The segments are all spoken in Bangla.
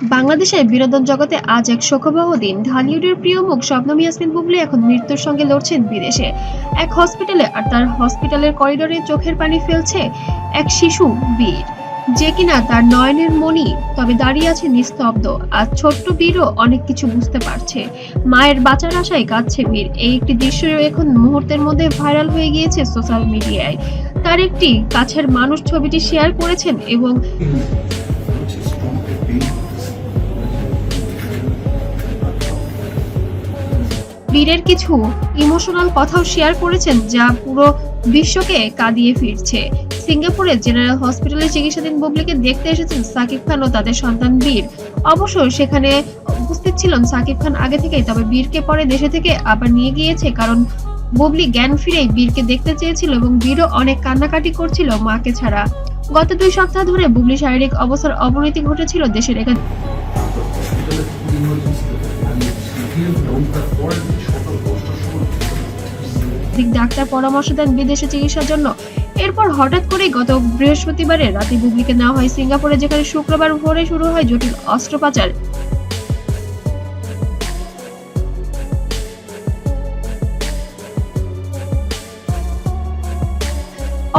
বাংলাদেশের বিনোদন জগতে আজ এক শোকবহ দিন। ঢালিউডের প্রিয় মুখ শবনম ইয়াসমিন বুবলী এখন মৃত্যুর সঙ্গে লড়ছেন বিদেশে এক হসপিটালে। আর তার হসপিটালের করিডোরে চোখের পানি ফেলছে এক শিশু বীর, যে কিনা তার নয়নের মণি, তবে দাঁড়িয়ে আছে নিস্তব্ধ। আর ছোট্ট বীরও অনেক কিছু বুঝতে পারছে। মায়ের বাঁচার আশায় কাঁদছে বীর। এই একটি দৃশ্য এখন মুহূর্তের মধ্যে ভাইরাল হয়ে গিয়েছে সোশ্যাল মিডিয়ায়। তার একটি কাছের মানুষ ছবিটি শেয়ার করেছেন এবং বীরের কিছু ইমোশনাল কথাও শেয়ার করেছেন, যা পুরো বিশ্বকে কাঁদিয়ে ফিরছে। সিঙ্গাপুরের জেনারেল হসপিটালে চিকিৎসাধীন বুবলীকে দেখতে এসেছেন সাকিব খান ও তাদের সন্তান বীর। অবশ্য সেখানে উপস্থিত ছিলেন সাকিব খান আগে থেকেই, তবে বীরকে পরে দেশে থেকে আবার নিয়ে গিয়েছে, কারণ বুবলী জ্ঞান ফিরেই বীরকে দেখতে চেয়েছিল এবং বীরও অনেক কান্নাকাটি করছিল মাকে ছাড়া। গত 2 সপ্তাহ ধরে বুবলীর শারীরিক অবস্থার অবনতি ঘটেছিল দেশের একাধিক ডাক্তার পরামর্শ দেন বিদেশে চিকিৎসার জন্য। এরপর হঠাৎ করেই গত বৃহস্পতিবারে রাতে বুবলীকে নেওয়া হয় সিঙ্গাপুরে, যেখানে শুক্রবার ভোরে শুরু হয় জটিল অস্ত্রোপচার।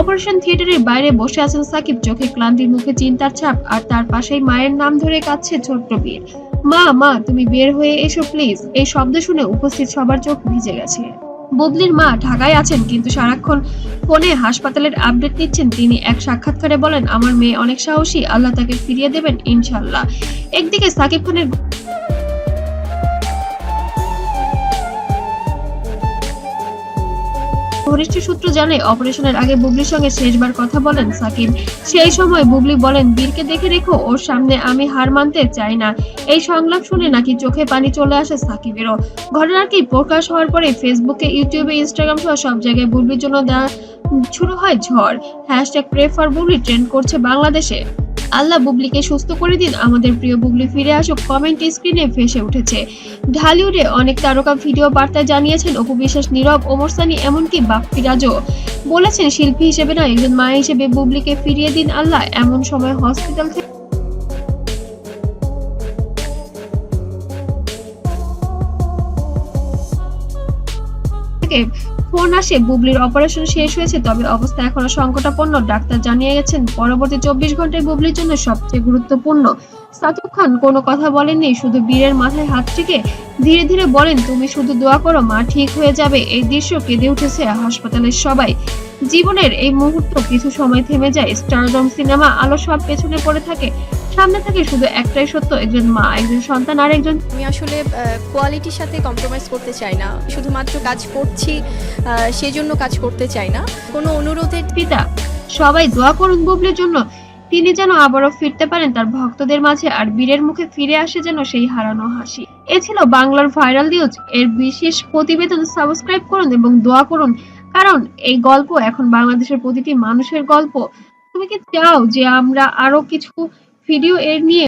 অপারেশন থিয়েটারের বাইরে বসে আছেন সাকিব, চোখে ক্লান্তির, মুখে চিন্তার ছাপ। আর তার পাশেই মায়ের নাম ধরে কাঁদছে ছোট্ট বীর। মা, মা, তুমি বের হয়ে এসো প্লিজ। এই শব্দ শুনে উপস্থিত সবার চোখ ভিজে গেছে। বুবলীর মা ঢাকায় আছেন, কিন্তু সারাক্ষণ ফোনে হাসপাতালের আপডেট নিচ্ছেন তিনি। এক সাক্ষাৎকারে বলেন, আমার মেয়ে অনেক সাহসী, আল্লাহ তাকে ফিরিয়ে দেবেন ইনশাআল্লাহ। একদিকে সাকিব খানের ঘনিষ্ঠ সূত্র জানায়, অপারেশনের আগে বুবলীর সঙ্গে শেষবার কথা বলেন সাকিব। সেই সময় বুবলী বলেন, বীরকে দেখে রেখো, ওর সামনে আমি হার মানতে চাই না। এই সংলাপ শুনে নাকি চোখে পানি চলে আসে সাকিবেরও। ঘটনাটি প্রকাশ হওয়ার পরে ফেসবুকে, ইউটিউবে, ইনস্টাগ্রাম সহ সব জায়গায় বুবলীর জন্য শুরু হয় ঝড়। #PrayForBubbly ট্রেন্ড করছে বাংলাদেশে। আল্লাহ বুবলীকে সুস্থ করে দিন, আমাদের প্রিয় বুবলী ফিরে আসুক, কমেন্ট স্ক্রিনে ভেসে উঠেছে। ঢালিউডে অনেক তারকা ভিডিও বার্তায় জানিয়েছেন, অপু বিশ্বাস, নীরব, ওমর সানি, এমনকি বাপ্পি রাজও বলেছেন, শিল্পী হিসেবে নয়, একজন মা হিসেবে বুবলীকে ফিরিয়ে দিন আল্লাহ। এমন সময় হসপিটাল থেকে ফোন আসে, বুবলীর অপারেশন শেষ হয়েছে, তবে অবস্থা এখনো সংকটাপন্ন। ডাক্তার জানিয়ে গেছেন, পরবর্তী 24 ঘন্টায় বুবলীর জন্য সবচেয়ে গুরুত্বপূর্ণ। সাকিব খান কোনো কথা বলেননি, শুধু বীরের মাথায় হাত রেখে ধীরে ধীরে বলেন, তুমি শুধু দোয়া করো, মা ঠিক হয়ে যাবে। এই দৃশ্য কেঁদে উঠেছে হাসপাতালের সবাই। জীবনের এই মুহূর্ত কিছু সময় থেমে যায়। স্টারডম, সিনেমা, আলো সব পেছনে পড়ে থাকে, সামনে থাকে শুধু একটাই সত্য, একজন মা, একজন সন্তান, আর একজন। আমি আসলে কোয়ালিটির সাথে কম্প্রোমাইজ করতে চাই না, শুধুমাত্র কাজ করছি সেজন্য কাজ করতে চাই না, কোনো অনুরোধের পিতা। সবাই দোয়া করুন বুবলীর জন্য, তিনি যেন আবারও ফিরতে পারেন তার ভক্তদের মাঝে, আর বীরের মুখে ফিরে আসে যেন সেই হারানো হাসি। এ ছিল বাংলার ভাইরাল নিউজ এর বিশেষ প্রতিবেদন। সাবস্ক্রাইব করুন এবং দোয়া করুন, কারণ এই গল্প এখন বাংলাদেশের প্রতিটি মানুষের গল্প। তুমি কি চাও যে আমরা আরো কিছু ভিডিও এর নিয়ে